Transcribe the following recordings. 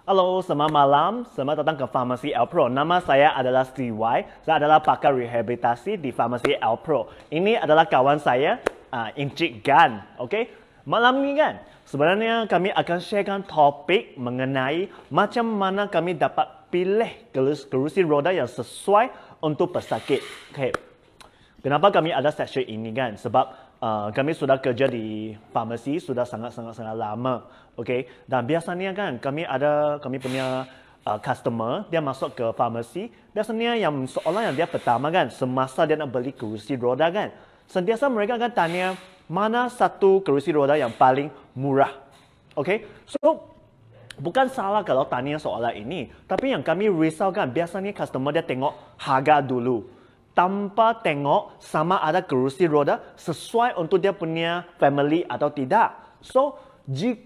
Halo, selamat malam. Selamat datang ke Farmasi L Pro. Nama saya adalah CY. Saya adalah pakar rehabilitasi di Farmasi L Pro. Ini adalah kawan saya, Encik Gan. Okey, malam ni kan, sebenarnya kami akan sharekan topik mengenai macam mana kami dapat pilih kerusi roda yang sesuai untuk pesakit. Okey, kenapa kami ada session ini kan? Sebab kami sudah kerja di farmasi sudah sangat lama, okey. Dan biasanya kan kami punya customer dia masuk ke farmasi, biasanya yang soalan yang dia pertama kan semasa dia nak beli kerusi roda kan, sentiasa mereka akan tanya mana satu kerusi roda yang paling murah, okey. So bukan salah kalau tanya soalan ini, tapi yang kami risau kan biasanya customer dia tengok harga dulu, tanpa tengok sama ada kerusi roda sesuai untuk dia punya family atau tidak. So,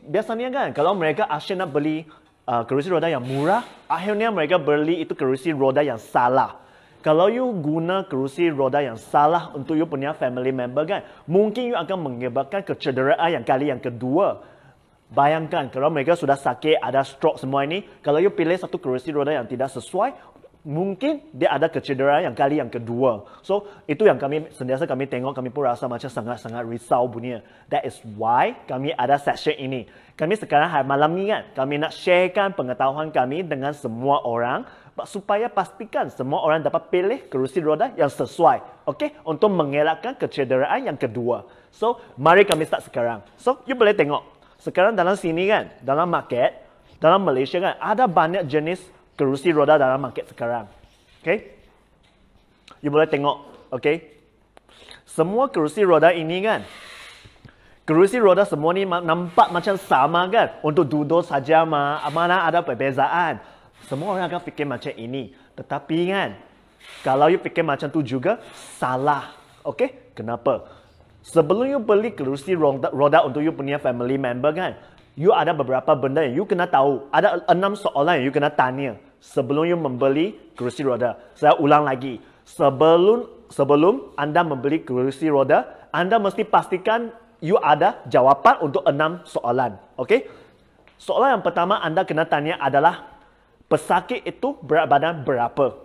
biasanya kan kalau mereka asyik nak beli kerusi roda yang murah, akhirnya mereka beli itu kerusi roda yang salah. Kalau you guna kerusi roda yang salah untuk you punya family member kan, mungkin you akan menyebabkan kecederaan yang kali yang kedua. Bayangkan kalau mereka sudah sakit, ada stroke semua ini, kalau you pilih satu kerusi roda yang tidak sesuai, mungkin dia ada kecederaan yang kali yang kedua. So, itu yang sentiasa kami tengok, kami pun rasa macam sangat risau punya. That is why kami ada session ini. Kami sekarang hari malam ni kan, kami nak sharekan pengetahuan kami dengan semua orang supaya pastikan semua orang dapat pilih kerusi roda yang sesuai. Okey, untuk mengelakkan kecederaan yang kedua. So, mari kami start sekarang. So, you boleh tengok. Sekarang dalam sini kan, dalam market, dalam Malaysia kan, ada banyak jenis kerusi roda dalam market sekarang. Okay? You boleh tengok. Okay? Semua kerusi roda ini kan, kerusi roda semua ni nampak macam sama kan. Untuk duduk saja mana ada perbezaan. Semua orang akan fikir macam ini. Tetapi kan, kalau you fikir macam tu juga, salah. Okay? Kenapa? Sebelum you beli kerusi roda untuk you punya family member kan, you ada beberapa benda yang you kena tahu. Ada 6 soalan yang you kena tanya sebelum you membeli kerusi roda. Saya ulang lagi. Sebelum anda membeli kerusi roda, anda mesti pastikan you ada jawapan untuk 6 soalan. Okey? Soalan yang pertama anda kena tanya adalah pesakit itu berat badan berapa?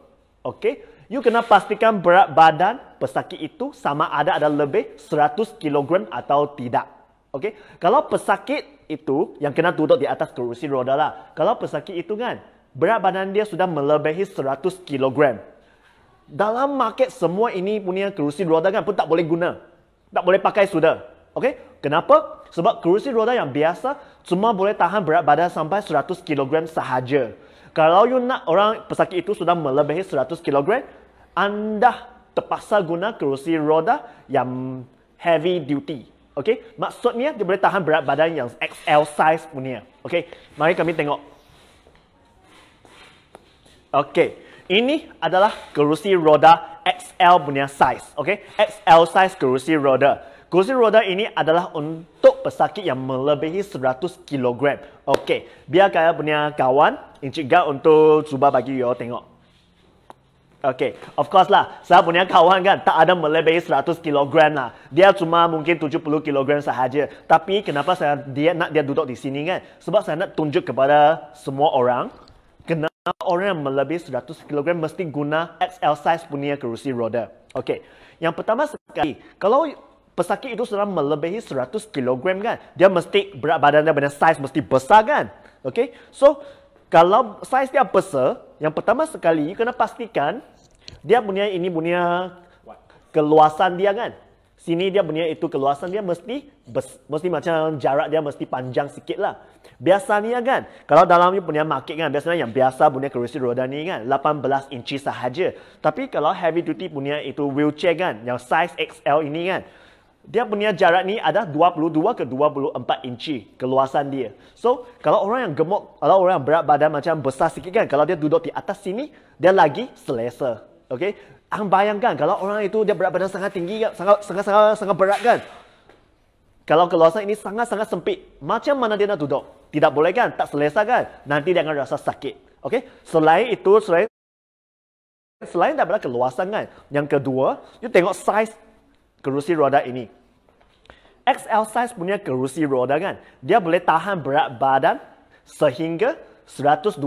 Okey? You kena pastikan berat badan pesakit itu sama ada lebih 100 kg atau tidak. Okey? Kalau pesakit itu yang kena duduk di atas kerusi roda lah. Kalau pesakit itu kan berat badan dia sudah melebihi 100 kg. Dalam market semua ini punya kerusi roda kan pun tak boleh guna. Tak boleh pakai sudah. Okey? Kenapa? Sebab kerusi roda yang biasa cuma boleh tahan berat badan sampai 100 kg sahaja. Kalau you nak orang pesakit itu sudah melebihi 100 kg, anda terpaksa guna kerusi roda yang heavy duty. Okey? Maksudnya dia boleh tahan berat badan yang XL size punya. Okey? Mari kami tengok. Okey, ini adalah kerusi roda XL punya size. Okey, XL size kerusi roda. Kerusi roda ini adalah untuk pesakit yang melebihi 100 kg. Okey, biar saya punya kawan, Encik Gan untuk cuba bagi you tengok. Okey, of course lah, saya punya kawan kan tak ada melebihi 100 kg lah. Dia cuma mungkin 70 kg sahaja. Tapi kenapa dia nak duduk di sini kan? Sebab saya nak tunjuk kepada semua orang, orang yang melebihi 100 kg mesti guna XL size punya kerusi roda. Okey. Yang pertama sekali, kalau pesakit itu sudah melebihi 100 kg kan, dia mesti berat badan dia punya size mesti besar kan? Okey. So, kalau size dia besar, yang pertama sekali you kena pastikan dia punya keluasan dia kan. Sini dia punya itu keluasan dia mesti macam jarak dia mesti panjang sikit lah. Biasanya kan, kalau dalam you punya market kan, biasanya yang biasa punya kerusi roda ni kan, 18 inci sahaja. Tapi kalau heavy duty punya itu wheelchair kan, yang size XL ini kan, dia punya jarak ni ada 22 ke 24 inci keluasan dia. So, kalau orang yang gemuk, kalau orang yang berat badan macam besar sikit kan, kalau dia duduk di atas sini, dia lagi selesa. Okey? Bayangkan kalau orang itu dia berat badan sangat tinggi kan, sangat berat kan. Kalau keluasan ini sangat sempit, macam mana dia nak duduk? Tidak boleh kan? Tak selesa kan? Nanti dia akan rasa sakit. Okey? Selain daripada keluasan kan, yang kedua, you tengok size kerusi roda ini. XL size punya kerusi roda kan, dia boleh tahan berat badan sehingga 125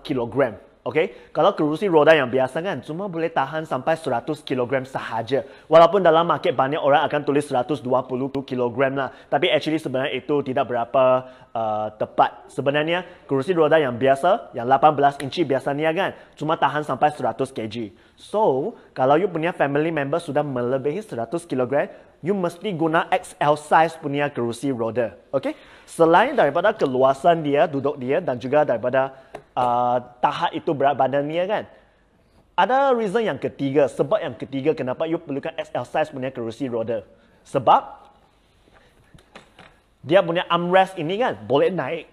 kilogram. Okay? Kalau kerusi roda yang biasa kan cuma boleh tahan sampai 100 kg sahaja. Walaupun dalam market banyak orang akan tulis 120 kg lah. Tapi actually sebenarnya itu tidak berapa tepat. Sebenarnya kerusi roda yang biasa, yang 18 inci biasanya kan cuma tahan sampai 100 kg. So, kalau you punya family member sudah melebihi 100 kg, you mesti guna XL size punya kerusi roda. Okay? Selain daripada keluasan dia, duduk dia dan juga daripada tahap itu berat badannya kan. Ada reason yang ketiga, sebab yang ketiga kenapa you perlukan XL size punya kerusi roda. Sebab dia punya armrest ini kan boleh naik.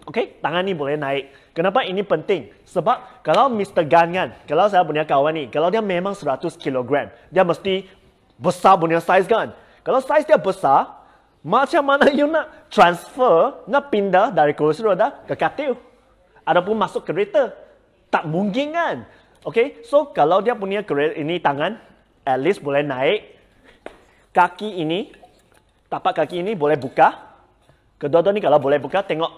Okay, tangan ni boleh naik. Kenapa ini penting? Sebab kalau Mr. Gan kan, kalau saya punya kawan ni, kalau dia memang 100 kg, dia mesti besar punya size kan. Kalau size dia besar, macam mana you nak transfer, nak pindah dari kerusi roda ke katil? Ataupun masuk kereta. Tak mungkin kan? Okay, so kalau dia punya kereta ini tangan, at least boleh naik. Kaki ini, tapak kaki ini boleh buka. Kedua-dua ni kalau boleh buka, tengok.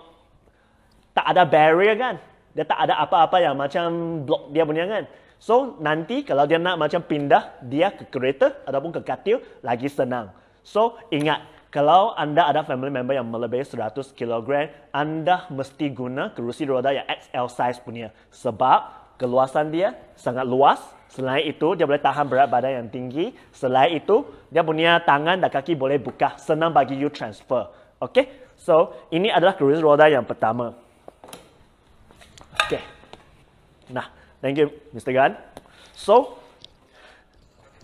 Tak ada barrier kan? Dia tak ada apa-apa yang macam blok dia punya kan? So, nanti kalau dia nak macam pindah dia ke kereta ataupun ke katil, lagi senang. So, ingat. Kalau anda ada family member yang melebihi 100 kg, anda mesti guna kerusi roda yang XL size punya. Sebab keluasan dia sangat luas. Selain itu, dia boleh tahan berat badan yang tinggi. Selain itu, dia punya tangan dan kaki boleh buka. Senang bagi you transfer. Okay? So, ini adalah kerusi roda yang pertama. Okay. Nah, thank you, Mr. Gan. So,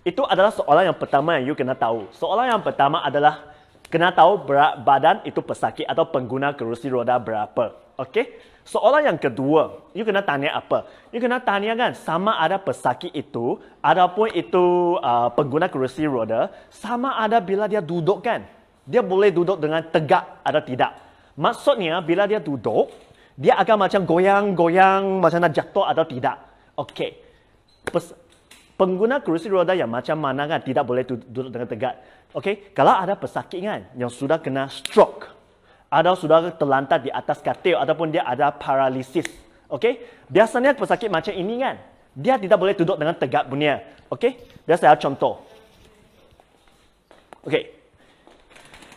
itu adalah soalan yang pertama yang you kena tahu. Soalan yang pertama adalah kena tahu berat badan itu pesakit atau pengguna kerusi roda berapa. Okey? Soalan yang kedua, you kena tanya apa? You kena tanya kan, sama ada pesakit itu, ataupun itu pengguna kerusi roda, sama ada bila dia duduk kan? Dia boleh duduk dengan tegak atau tidak. Maksudnya, bila dia duduk, dia akan macam goyang-goyang, macam nak jatuh atau tidak. Okey. Pengguna kerusi roda yang macam mana kan tidak boleh duduk dengan tegak. Okey, kalau ada pesakit kan yang sudah kena stroke atau sudah terlantar di atas katil ataupun dia ada paralisis. Okey, biasanya pesakit macam ini kan, dia tidak boleh duduk dengan tegak punya. Okey, biar saya contoh. Okey,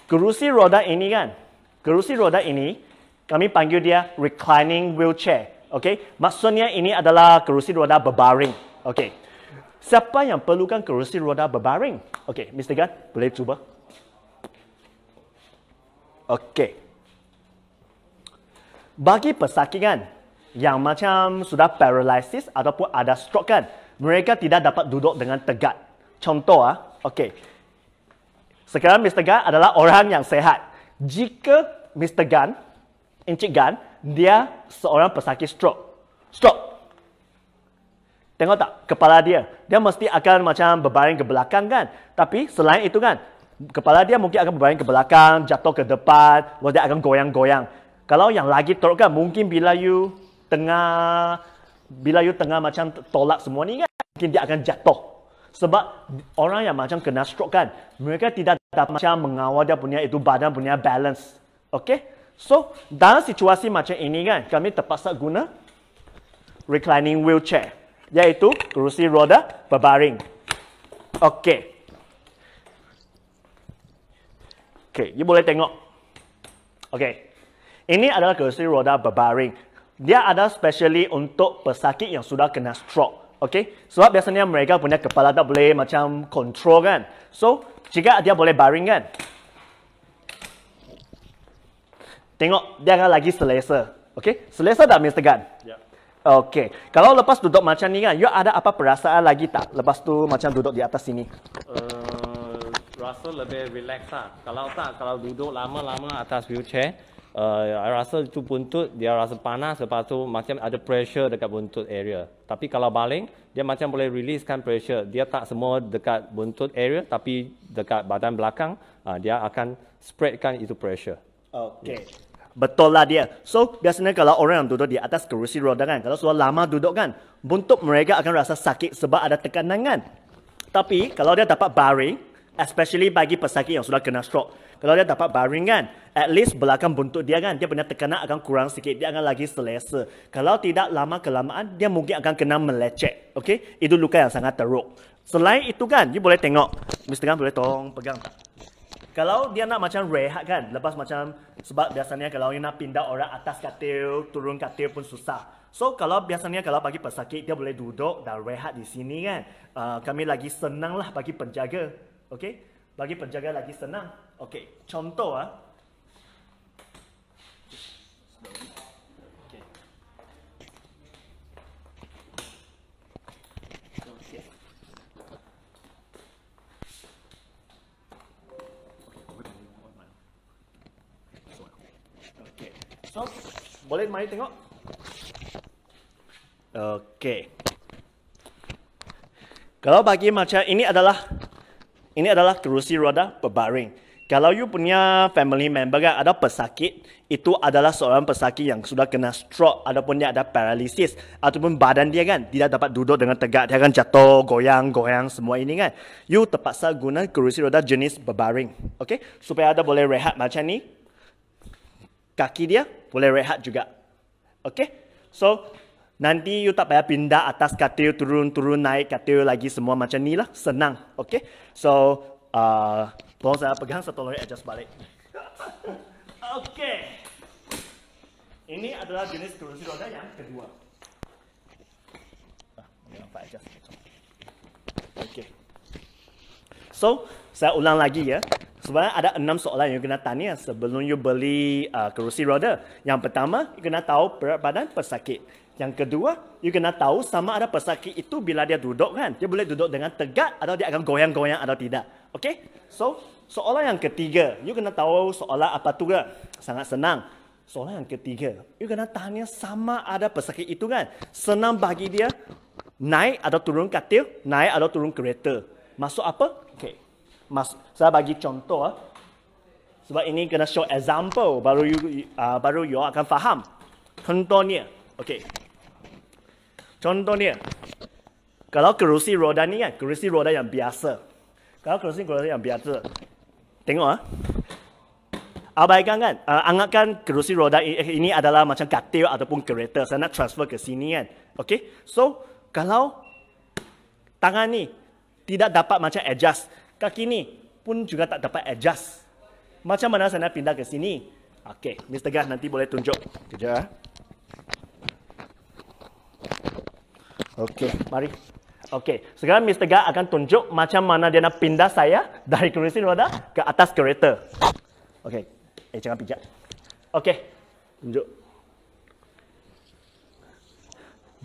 kerusi roda ini kan, kerusi roda ini kami panggil dia reclining wheelchair. Okey, maksudnya ini adalah kerusi roda berbaring. Okey. Siapa yang perlukan kerusi roda berbaring? Okey, Mr. Gan, boleh cuba? Okey. Bagi pesakit kan, yang macam sudah paralysis ataupun ada stroke kan, mereka tidak dapat duduk dengan tegak. Contoh okey. Sekarang Mr. Gan adalah orang yang sehat. Jika Mr. Gan, Encik Gan, dia seorang pesakit stroke. Stroke. Tengok tak kepala dia? Dia mesti akan macam berbaring ke belakang kan? Tapi selain itu kan, kepala dia mungkin akan berbaring ke belakang, jatuh ke depan, lalu dia akan goyang-goyang. Kalau yang lagi teruk kan, mungkin bila you tengah macam tolak semua ni kan, mungkin dia akan jatuh. Sebab orang yang macam kena stroke kan, mereka tidak dapat macam mengawal dia punya itu badan punya balance. Okay? So, dalam situasi macam ini kan, kami terpaksa guna reclining wheelchair. Iaitu kerusi roda berbaring. Okey. Okey, you boleh tengok. Okey. Ini adalah kerusi roda berbaring. Dia ada specially untuk pesakit yang sudah kena stroke. Okey. Sebab biasanya mereka punya kepala tak boleh macam control kan. So, jika dia boleh baring kan. Tengok, dia akan lagi selesa. Okey. Selesa tak, Mr. Gan? Ya. Okey, kalau lepas duduk macam ni kan, you ada apa perasaan lagi tak? Lepas tu macam duduk di atas sini. Rasa lebih relax lah. Kalau duduk lama-lama atas wheelchair, rasa itu buntut, dia rasa panas, lepas tu macam ada pressure dekat buntut area. Tapi kalau baling, dia macam boleh releasekan pressure. Dia tak semua dekat buntut area, tapi dekat badan belakang, dia akan spreadkan itu pressure. Okey. Yeah. Betul lah dia. So, biasanya kalau orang yang duduk di atas kerusi roda kan, kalau sudah lama duduk kan, buntut mereka akan rasa sakit sebab ada tekanan kan. Tapi, kalau dia dapat baring, especially bagi pesakit yang sudah kena stroke, Kalau dia dapat baring kan, at least belakang buntut dia kan, dia punya tekanan akan kurang sikit, dia akan lagi selesa. Kalau tidak, lama kelamaan dia mungkin akan kena melecet. Okey, itu luka yang sangat teruk. Selain itu kan, you boleh tengok, Mr. Gan boleh tolong pegang tak? Kalau dia nak macam rehat kan, lepas macam, sebab biasanya kalau you nak pindah orang atas katil, turun katil pun susah. So kalau biasanya kalau bagi pesakit dia boleh duduk dan rehat di sini kan. Kami lagi senang lah bagi penjaga. Okey? Bagi penjaga lagi senang. Okey, contoh Okey. Okey. So, boleh mari tengok. Okey. Kalau bagi macam ini adalah kerusi roda berbaring. Kalau you punya family member kan ada pesakit, itu adalah seorang pesakit yang sudah kena stroke ataupun dia ada paralisis ataupun badan dia kan tidak dapat duduk dengan tegak, dia akan jatuh, goyang semua ini kan. You terpaksa guna kerusi roda jenis berbaring. Okey? Supaya ada boleh rehat macam ni. Kaki dia boleh rehat juga. Okey? So nanti you tak payah pindah atas katil, turun naik katil lagi semua macam ni lah. Senang. Okay. So, tolong saya pegang, saya tolong adjust balik. Okay. Ini adalah jenis kerusi roda yang kedua. Adjust. Okay. So, saya ulang lagi ya. Sebenarnya ada 6 soalan yang you kena tanya sebelum you beli kerusi roda. Yang pertama, you kena tahu berat badan pesakit. Yang kedua, you kena tahu sama ada pesakit itu bila dia duduk kan. Dia boleh duduk dengan tegak atau dia akan goyang-goyang atau tidak. Okay? So, soalan yang ketiga, you kena tahu soalan apa tu kan. Sangat senang. Soalan yang ketiga, you kena tanya sama ada pesakit itu kan. Senang bagi dia naik atau turun katil, naik atau turun kereta. Masuk apa? Okay. Saya bagi contoh. Sebab ini kena show example, baru you akan faham. Contohnya, okay. Contohnya, kalau kerusi roda ni kan, kerusi roda yang biasa. Kalau kerusi roda yang biasa, tengok abaikan kan, anggapkan kerusi roda ini adalah macam katil ataupun kereta. Saya nak transfer ke sini kan. Okay, so kalau tangan ni tidak dapat macam adjust, kaki ni pun juga tak dapat adjust. Macam mana saya nak pindah ke sini? Okay, Mr. Gan nanti boleh tunjuk. Kejap. Okey, mari. Okey, sekarang Mr. Gan akan tunjuk macam mana dia nak pindah saya dari kerusi roda ke atas kereta. Okey, jangan pijak. Okey, tunjuk.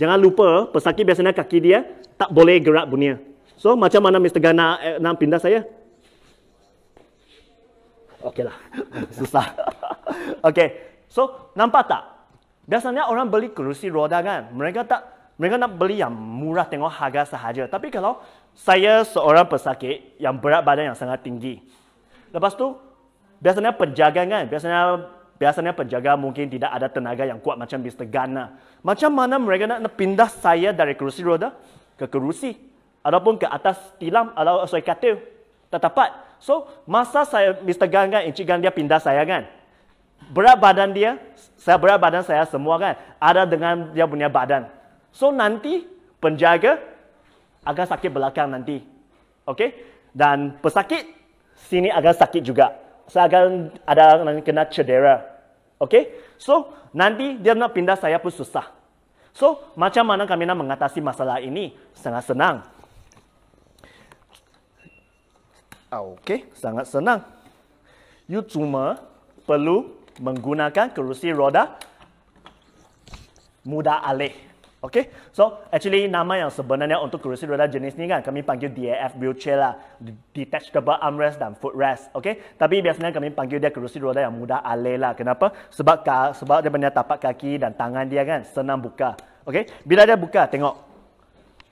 Jangan lupa, pesakit biasanya kaki dia tak boleh gerak bunyi. So, macam mana Mr. Gan nak pindah saya? Okeylah, susah. Okey, so nampak tak? Biasanya orang beli kerusi roda kan, mereka nak beli yang murah tengok harga sahaja. Tapi kalau saya seorang pesakit yang berat badan yang sangat tinggi. Lepas tu, biasanya penjaga kan, biasanya penjaga mungkin tidak ada tenaga yang kuat macam Mr. Gan. Macam mana mereka nak pindah saya dari kerusi roda ke kerusi? Ataupun ke atas tilam atau katil? Tak dapat. So, masa Mr. Gan kan, Encik Gan dia pindah saya kan. Berat badan saya semua kan, ada dengan dia punya badan. So nanti penjaga akan sakit belakang nanti. Okey? Dan pesakit sini akan sakit juga. Saya akan ada kena cedera. Okey? So nanti dia nak pindah saya pun susah. So macam mana kami nak mengatasi masalah ini? Sangat senang. Okey, sangat senang. You cuma perlu menggunakan kerusi roda mudah alih. Okay, so actually nama yang sebenarnya untuk kerusi roda jenis ni kan kami panggil DAF wheelchair lah, detachable armrest dan footrest. Okay, tapi biasanya kami panggil dia kerusi roda yang mudah alih lah. Kenapa? Sebab dia punya tapak kaki dan tangan dia kan senang buka. Okay, bila dia buka, tengok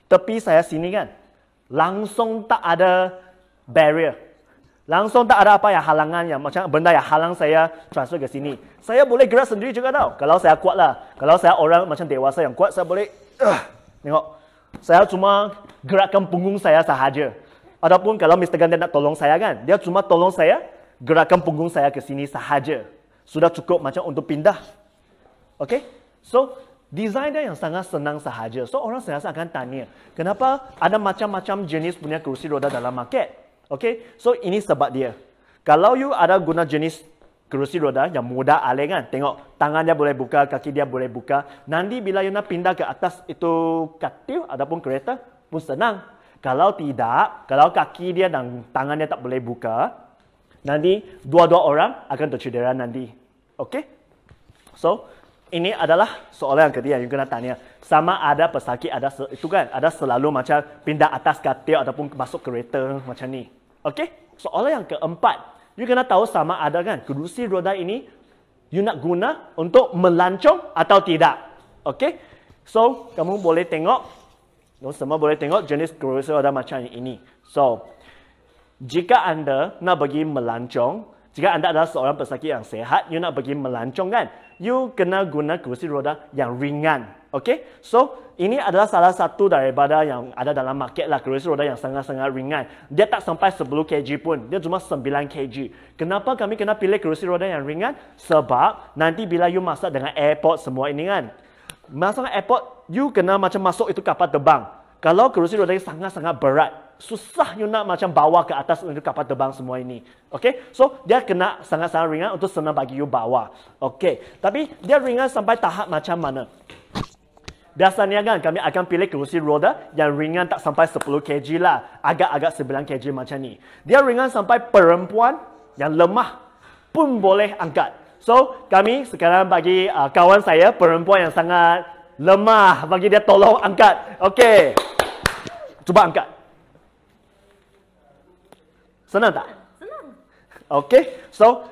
tepi saya sini kan, langsung tak ada barrier. Langsung tak ada apa yang halangan yang macam benda yang halang saya transfer ke sini. Saya boleh gerak sendiri juga tau. Kalau saya kuat lah. Kalau saya orang macam dewasa yang kuat, saya boleh tengok. Saya cuma gerakkan punggung saya sahaja. Ataupun kalau Mr. Gan dia nak tolong saya kan, dia cuma tolong saya gerakan punggung saya ke sini sahaja. Sudah cukup macam untuk pindah. Okay? So, design dia yang sangat senang sahaja. So, orang saya akan tanya, kenapa ada macam-macam jenis punya kerusi roda dalam market? Okay? So, ini sebab dia. Kalau you ada guna jenis kerusi roda yang mudah alih kan, tengok tangan dia boleh buka, kaki dia boleh buka. Nanti bila you nak pindah ke atas itu katil ataupun kereta pun senang. Kalau tidak, kalau kaki dia dan tangan dia tak boleh buka, nanti dua-dua orang akan tercedera nanti. Okay? So, ini adalah soalan yang ketiga yang you kena tanya. Sama ada pesakit ada itu kan, ada selalu macam pindah atas katil ataupun masuk kereta macam ni. Okay? Soalan yang keempat. You kena tahu sama ada kan, kerusi roda ini you nak guna untuk melancong atau tidak. Okay? So, kamu boleh tengok, semua boleh tengok jenis kerusi roda macam ini. So, jika anda nak pergi melancong, jika anda adalah seorang pesakit yang sehat, you nak pergi melancong kan, you kena guna kerusi roda yang ringan. Okay? So, ini adalah salah satu daripada yang ada dalam market lah, kerusi roda yang sangat-sangat ringan. Dia tak sampai 10 kg pun, dia cuma 9 kg. Kenapa kami kena pilih kerusi roda yang ringan? Sebab nanti bila you masuk dengan airport semua ini kan, masuk airport, you kena macam masuk itu kapal terbang. Kalau kerusi roda ini sangat-sangat berat, susah you nak macam bawa ke atas untuk kapal terbang semua ini. Okay? So, dia kena sangat-sangat ringan untuk senang bagi you bawa. Okay. Tapi, dia ringan sampai tahap macam mana? Biasanya kan kami akan pilih kerusi roda yang ringan tak sampai 10 kg lah. Agak-agak 9 kg macam ni. Dia ringan sampai perempuan yang lemah pun boleh angkat. So, kami sekarang bagi kawan saya, perempuan yang sangat lemah, bagi dia tolong angkat. Okey. Cuba angkat. Senang tak? Senang. Okey. So,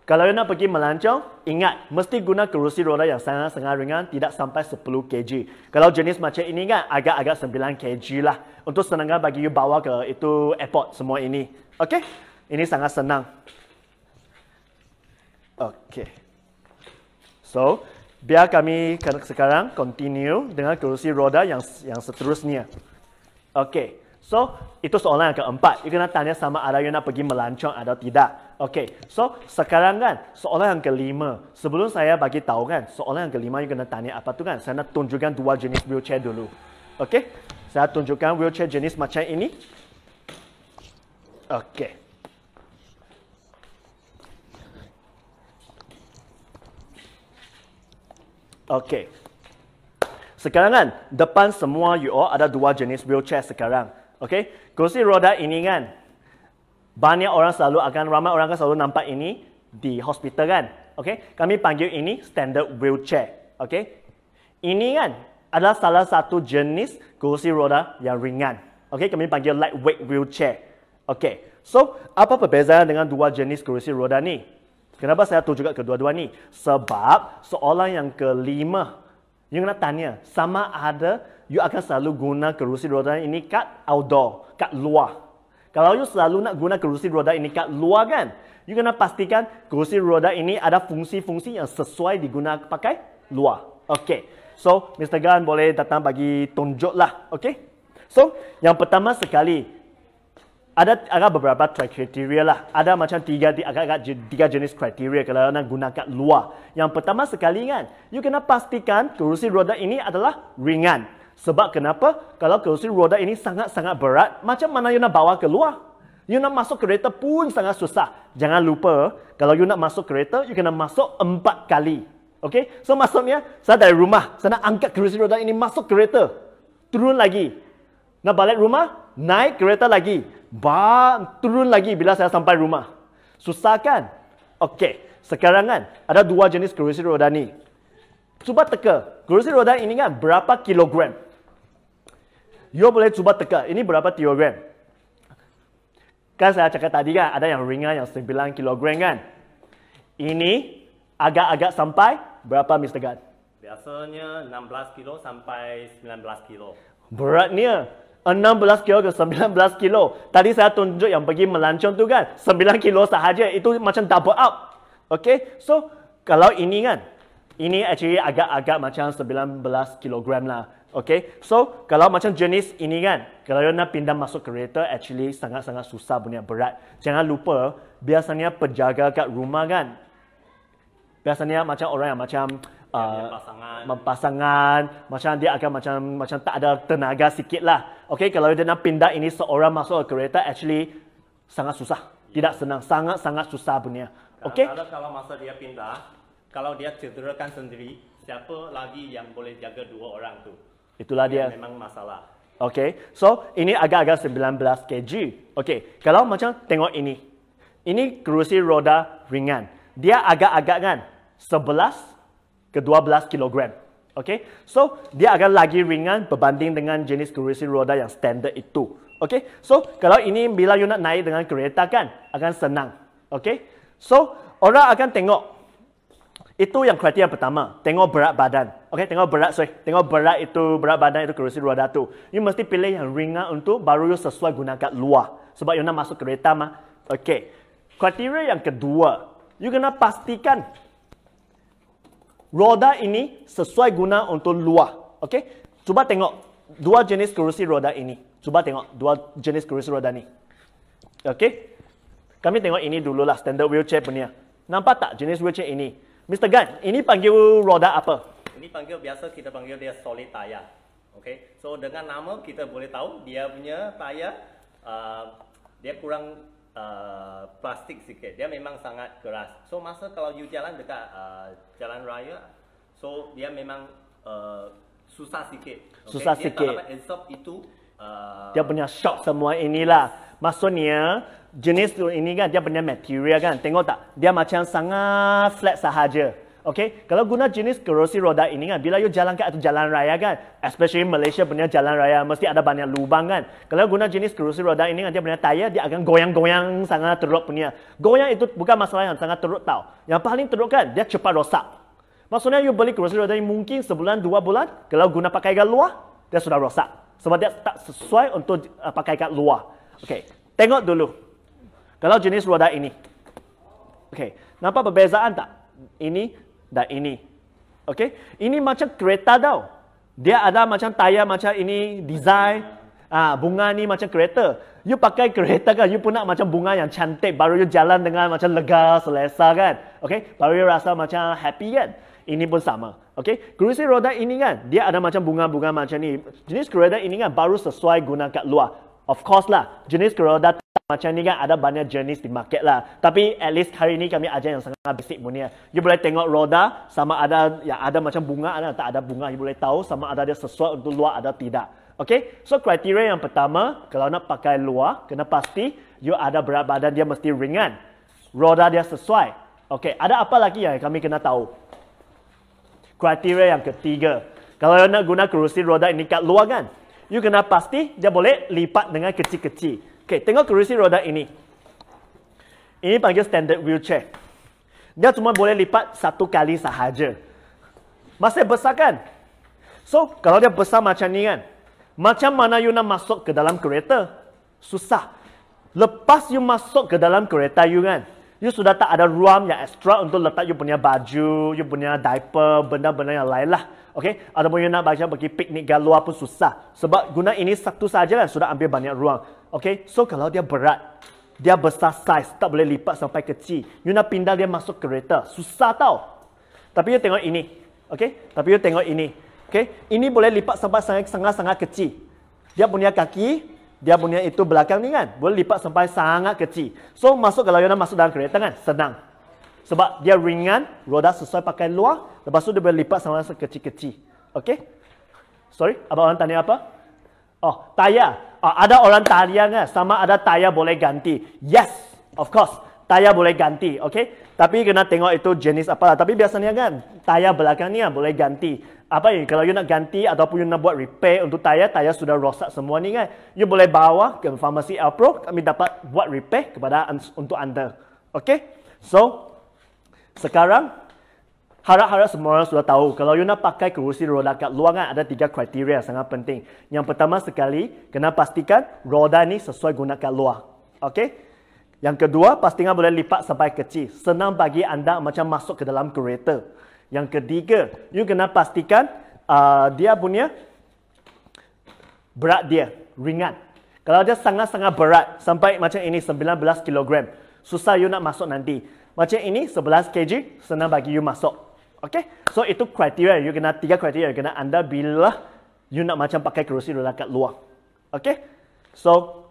kalau you nak pergi melancong, ingat, mesti guna kerusi roda yang sangat-sangat ringan, tidak sampai 10 kg. Kalau jenis macam ini kan, agak-agak 9 kg lah. Untuk senang bagi you bawa ke itu airport semua ini. Okey? Ini sangat senang. Okey. So, biar kami sekarang continue dengan kerusi roda yang seterusnya. Okey. So, itu soalan yang keempat. You kena tanya sama ada you nak pergi melancong atau tidak. Okey. So, sekarang kan, soalan yang kelima. Sebelum saya bagi tahu kan, soalan yang kelima you kena tanya apa tu kan. Saya nak tunjukkan dua jenis wheelchair dulu. Okey. Saya tunjukkan wheelchair jenis macam ini. Okey. Okey. Sekarang kan, depan semua you all ada dua jenis wheelchair sekarang. Okey, kerusi roda ini kan, ramai orang akan selalu nampak ini di hospital kan. Okey, kami panggil ini standard wheelchair. Okey, ini kan adalah salah satu jenis kerusi roda yang ringan. Okey, kami panggil lightweight wheelchair. Okey, so apa perbezaan dengan dua jenis kerusi roda ni? Kenapa saya tunjukkan kedua-dua ni? Sebab soalan yang kelima, you nak tanya sama ada you akan selalu guna kerusi roda ini kat outdoor, kat luar. Kalau you selalu nak guna kerusi roda ini kat luar kan, you kena pastikan kerusi roda ini ada fungsi-fungsi yang sesuai digunakan pakai luar. Okey. So, Mr. Gan boleh datang bagi tunjuk lah. Okey. So, yang pertama sekali, ada beberapa kriteria lah. Ada macam tiga jenis kriteria kalau nak guna kat luar. Yang pertama sekali kan, you kena pastikan kerusi roda ini adalah ringan. Sebab kenapa? Kalau kerusi roda ini sangat-sangat berat, macam mana you nak bawa keluar? You nak masuk kereta pun sangat susah. Jangan lupa, kalau you nak masuk kereta, you kena masuk 4 kali. Okay? So maksudnya, saya dari rumah, saya nak angkat kerusi roda ini masuk kereta. Turun lagi. Nak balik rumah, naik kereta lagi. Turun lagi bila saya sampai rumah. Susah kan? Okay. Sekarang kan, ada dua jenis kerusi roda ni. Cuba teka, kerusi roda ini kan berapa kilogram? You boleh cuba teka, ini berapa kilogram? Kan saya cakap tadi kan, ada yang ringan yang 9 kilogram kan? Ini agak-agak sampai berapa Mr. Gad? Biasanya 16 kilo sampai 19 kilo. Beratnya 16 kilo ke 19 kilo. Tadi saya tunjuk yang pergi melancong tu kan, 9 kilo sahaja, itu macam double up. Okay, so kalau ini kan, Ini actually agak-agak macam 19 kilogram lah. Okay, so kalau macam jenis ini kan, kalau you nak pindah masuk kereta, actually sangat-sangat susah punya, berat. Jangan lupa, biasanya penjaga kat rumah kan, biasanya macam orang yang macam pasangan, macam dia akan macam tak ada tenaga sikit lah. Okay, kalau dia nak pindah ini seorang masuk ke kereta, actually sangat susah, tidak senang, sangat-sangat susah punya. Okay. Kalau masa dia pindah, kalau dia cederakan sendiri, siapa lagi yang boleh jaga dua orang tu? Itulah dia. Memang masalah. Okay, so ini agak-agak 19 kg. Okay, kalau macam tengok ini. Ini kerusi roda ringan. Dia agak-agak kan 11 ke 12 kilogram. Okay, so dia akan lagi ringan berbanding dengan jenis kerusi roda yang standard itu. Okay, so kalau ini bila you nak naik dengan kereta kan, akan senang. Okay, so orang akan tengok. Itu yang kriteria pertama, tengok berat badan. Okey, tengok berat badan itu kerusi roda tu. You mesti pilih yang ringan untuk baru you sesuai gunakan luar. Sebab you nak masuk kereta mah. Okey. Kriteria yang kedua, you kena pastikan roda ini sesuai guna untuk luar. Okey? Cuba tengok dua jenis kerusi roda ini. Cuba tengok dua jenis kerusi roda ni. Okey? Kami tengok ini dululah, standard wheelchair punya. Nampak tak jenis wheelchair ini? Mr. Gan, ini panggil roda apa? Ini panggil biasa kita panggil dia solid tire. Okay, so dengan nama kita boleh tahu dia punya tire dia kurang plastik sikit. Dia memang sangat keras. So masa kalau you jalan dekat jalan raya, so dia memang susah sikit. Okay? Susah dia sikit. Dia absorb itu. Dia punya shock semua inilah. Maksudnya jenis ini kan dia punya material kan. Tengok tak? Dia macam sangat flat sahaja. Okay? Kalau guna jenis kerusi roda ini kan, bila you jalan kat jalan raya kan, especially Malaysia punya jalan raya mesti ada banyak lubang kan. Kalau guna jenis kerusi roda ini kan, dia punya tayar dia akan goyang-goyang sangat teruk punya. Goyang itu bukan masalah yang sangat teruk tau. Yang paling teruk kan, dia cepat rosak. Maksudnya you beli kerusi roda ini mungkin sebulan, 2 bulan, kalau guna pakai kat luar, dia sudah rosak. Sebab dia tak sesuai untuk pakai kat luar. Okey, tengok dulu. Kalau jenis roda ini. Okey, nampak perbezaan tak? Ini dan ini. Okey, ini macam kereta tau. Dia ada macam tayar macam ini, design. Bunga ni macam kereta. You pakai kereta kan, you pun nak macam bunga yang cantik. Baru you jalan dengan macam lega, selesa kan. Okey, baru you rasa macam happy kan. Ini pun sama. Okey, kerusi roda ini kan, dia ada macam bunga-bunga macam ni. Jenis roda ini kan baru sesuai guna kat luar. Of course lah, jenis roda macam ni kan ada banyak jenis di market lah. Tapi at least hari ni kami ajar yang sangat basic punya. You boleh tengok roda sama ada yang ada macam bunga, ada tak ada bunga. You boleh tahu sama ada dia sesuai untuk luar ada tidak. Okey, so kriteria yang pertama, kalau nak pakai luar, kena pasti you ada berat badan dia mesti ringan. Roda dia sesuai. Okey, ada apa lagi yang kami kena tahu? Kriteria yang ketiga, kalau you nak guna kerusi roda ini kat luar kan, you kena pasti dia boleh lipat dengan kecil-kecil. Okey, tengok kerusi roda ini. Ini panggil standard wheelchair. Dia cuma boleh lipat satu kali sahaja. Masih besar kan? So, kalau dia besar macam ni kan, macam mana you nak masuk ke dalam kereta? Susah. Lepas you masuk ke dalam kereta you kan, you sudah tak ada ruang yang ekstra untuk letak you punya baju, you punya diaper, benda-benda yang lain lah. Okey, ataupun you nak pergi piknik kat luar pun susah. Sebab guna ini satu saja kan sudah ambil banyak ruang. Okey, so kalau dia berat, dia besar saiz, tak boleh lipat sampai kecil. You nak pindah dia masuk kereta, susah tau. Tapi you tengok ini. Okey, tapi you tengok ini. Okey, ini boleh lipat sampai sangat-sangat kecil. Dia punya kaki, dia punya itu belakang ni kan, boleh lipat sampai sangat kecil. So masuk kalau you nak masuk dalam kereta kan, senang. Sebab dia ringan, roda sesuai pakai luar, lepas tu dia boleh lipat sama sekecil-kecil. Okey? Sorry, abang orang tanya apa? Oh, tayar. Ada orang tanya kan, sama ada tayar boleh ganti. Yes, of course. Tayar boleh ganti, okey? Tapi kena tengok itu jenis apa lah. Tapi biasanya kan, tayar belakang ni boleh ganti. Apa ini? Kalau you nak ganti ataupun you nak buat repair untuk tayar sudah rosak semua ni kan, you boleh bawa ke Farmasi Alpro, kami dapat buat repair untuk anda. Okey? So, sekarang, harap-harap semua orang sudah tahu, kalau you nak pakai kerusi roda kat luar kan, ada 3 kriteria yang sangat penting. Yang pertama sekali, kena pastikan roda ni sesuai guna kat luar. Okey? Yang kedua, pastikan boleh lipat sampai kecil. Senang bagi anda macam masuk ke dalam kereta. Yang ketiga, you kena pastikan dia punya berat dia ringan. Kalau dia sangat-sangat berat sampai macam ini 19 kg, susah you nak masuk nanti. Macam ini 11 kg, senang bagi you masuk. Okay? So itu kriteria, you kena 3 kriteria you kena anda bila you nak macam pakai kerusi roda kat luar. Okay? So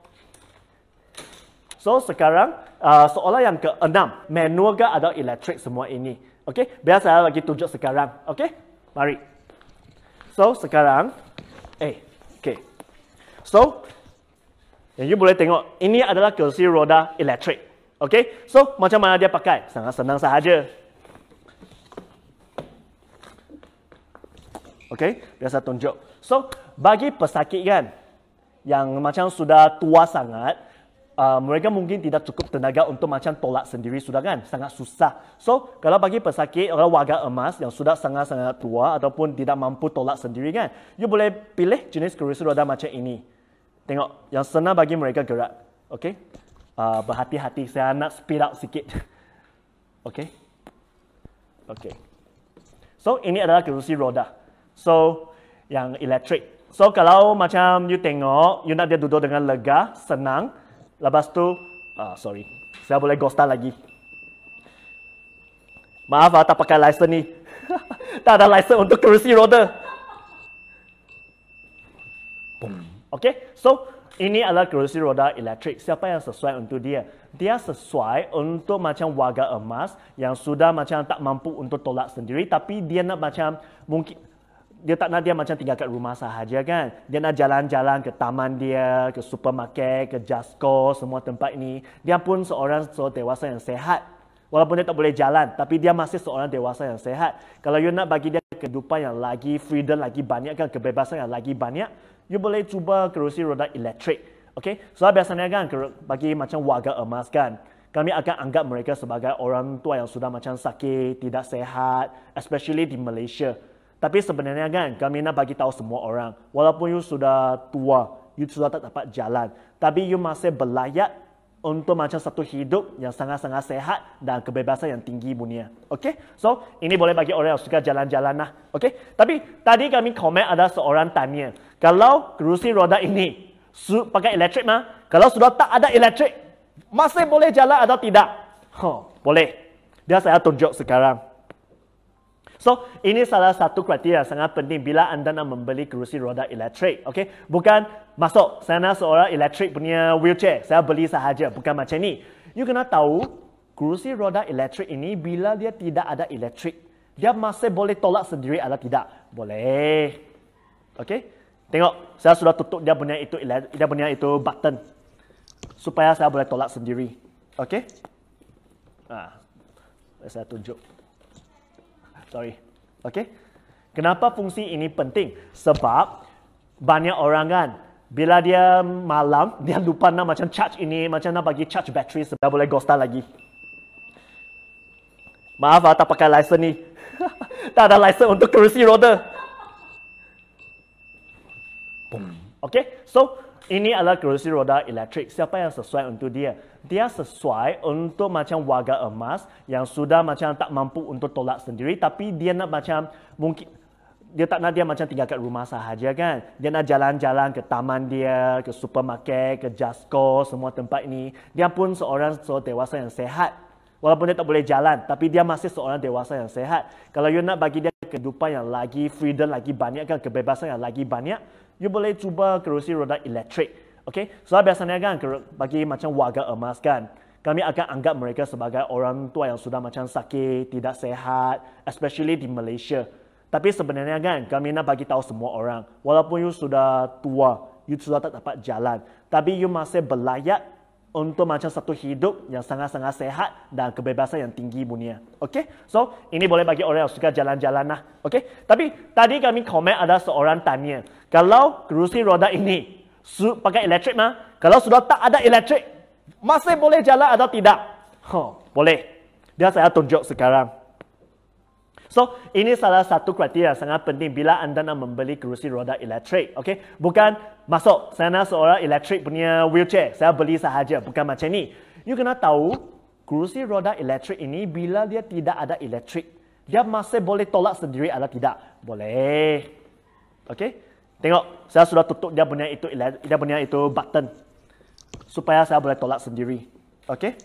sekarang soalan yang ke-6, manual ke atau elektrik semua ini. Okay? Biar saya bagi tunjuk sekarang. Okay? Mari. So sekarang, okay. So, yang you boleh tengok, ini adalah kerusi roda elektrik. Okay? So, macam mana dia pakai? Sangat senang sahaja. Okay? Biar saya tunjuk. So, bagi pesakit kan, yang macam sudah tua sangat, mereka mungkin tidak cukup tenaga untuk macam tolak sendiri sudah kan, sangat susah. So, kalau bagi pesakit orang warga emas yang sudah sangat-sangat tua ataupun tidak mampu tolak sendiri kan, you boleh pilih jenis kerusi roda macam ini. Tengok, yang senang bagi mereka gerak. Okay? Berhati-hati, saya nak speed up sikit. Okay? Okay. So, ini adalah kerusi roda. So, yang elektrik. So, kalau macam you tengok, you nak dia duduk dengan lega, senang. Lepas tu, sorry, saya boleh ghostan lagi. Maaf, tak pakai license ni. Tak ada license untuk kerusi roda. Okay, so ini adalah kerusi roda elektrik. Siapa yang sesuai untuk dia? Dia sesuai untuk macam warga emas yang sudah macam tak mampu untuk tolak sendiri, tapi dia nak macam mungkin dia tak nak dia macam tinggal kat rumah sahaja kan. Dia nak jalan-jalan ke taman dia, ke supermarket, ke Jasco, semua tempat ini. Dia pun seorang dewasa yang sehat. Walaupun dia tak boleh jalan, tapi dia masih seorang dewasa yang sehat. Kalau you nak bagi dia kehidupan yang lagi freedom, lagi banyak kan, kebebasan yang lagi banyak, you boleh cuba kerusi roda elektrik. Okay? So biasanya kan bagi macam warga emas kan, kami akan anggap mereka sebagai orang tua yang sudah macam sakit, tidak sehat, especially di Malaysia. Tapi sebenarnya kan, kami nak bagi tahu semua orang, walaupun you sudah tua, you sudah tak dapat jalan, tapi you masih berlayak untuk macam satu hidup yang sangat-sangat sehat dan kebebasan yang tinggi dunia. Okay? So, ini boleh bagi orang yang suka jalan-jalan lah. Okay? Tapi tadi kami komen ada seorang tanya, kalau kerusi roda ini pakai elektrik mah, kalau sudah tak ada elektrik, masih boleh jalan atau tidak? Boleh. Dia saya tunjuk sekarang. So, ini salah satu kriteria sangat penting bila anda nak membeli kerusi roda elektrik. Okay? Bukan masuk, saya nak seorang elektrik punya wheelchair, saya beli sahaja. Bukan macam ni. You kena tahu, kerusi roda elektrik ini bila dia tidak ada elektrik, dia masih boleh tolak sendiri atau tidak? Boleh. Okay? Tengok, saya sudah tutup dia punya itu button. Supaya saya boleh tolak sendiri. Okay? Saya tunjuk. Sorry. Okay? Kenapa fungsi ini penting? Sebab banyak orang kan, bila dia malam, dia lupa nak macam charge ini, macam nak bagi charge bateri sebab boleh ghostan lagi. Maaf, tak pakai license ni. Tak ada license untuk kerusi roda. Okay? So, ini adalah kerusi roda elektrik. Siapa yang sesuai untuk dia? Dia sesuai untuk macam warga emas yang sudah macam tak mampu untuk tolak sendiri, tapi dia nak macam mungkin dia tak nak dia macam tinggal kat rumah sahaja kan. Dia nak jalan-jalan ke taman dia, ke supermarket, ke Jasco, semua tempat ini. Dia pun seorang dewasa yang sehat. Walaupun dia tak boleh jalan, tapi dia masih seorang dewasa yang sehat. Kalau you nak bagi dia kehidupan yang lagi freedom, lagi banyak kan, kebebasan yang lagi banyak, you boleh cuba kerusi roda elektrik. Okay? So biasanya kan bagi macam warga emas kan, kami akan anggap mereka sebagai orang tua yang sudah macam sakit, tidak sehat, especially di Malaysia. Tapi sebenarnya kan, kami nak bagi tahu semua orang, walaupun you sudah tua, you sudah tak dapat jalan, tapi you masih berlayak untuk macam satu hidup yang sangat-sangat sehat dan kebebasan yang tinggi dunia. Okay? So, ini boleh bagi orang yang suka jalan-jalan lah. Okay? Tapi tadi kami komen ada seorang tanya, kalau kerusi roda ini pakai elektrik mah, kalau sudah tak ada elektrik, masih boleh jalan atau tidak? Boleh. Dia saya tunjuk sekarang. So, ini salah satu kriteria sangat penting bila anda nak membeli kerusi roda elektrik. Okay? Bukan masuk, saya nak seorang elektrik punya wheelchair, saya beli sahaja. Bukan macam ni. You kena tahu, kerusi roda elektrik ini bila dia tidak ada elektrik, Dia masih boleh tolak sendiri atau tidak? Boleh. Okey. Tengok, saya sudah tutup dia punya itu button supaya saya boleh tolak sendiri. Okey.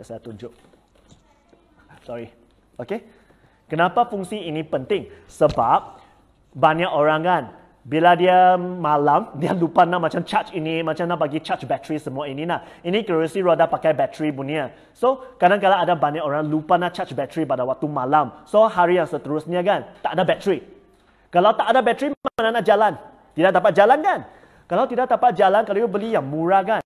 Saya tunjuk. Sorry. Okey. Kenapa fungsi ini penting? Sebab banyak orang kan, bila dia malam, dia lupa nak macam charge ini, macam nak bagi charge bateri semua ini nah. Ini kerusi roda pakai bateri punya. So, kadang-kadang ada banyak orang lupa nak charge bateri pada waktu malam. So, hari yang seterusnya kan, tak ada bateri. Kalau tak ada bateri, mana nak jalan? Tidak dapat jalan kan? Kalau tidak dapat jalan, kalau you beli yang murah kan?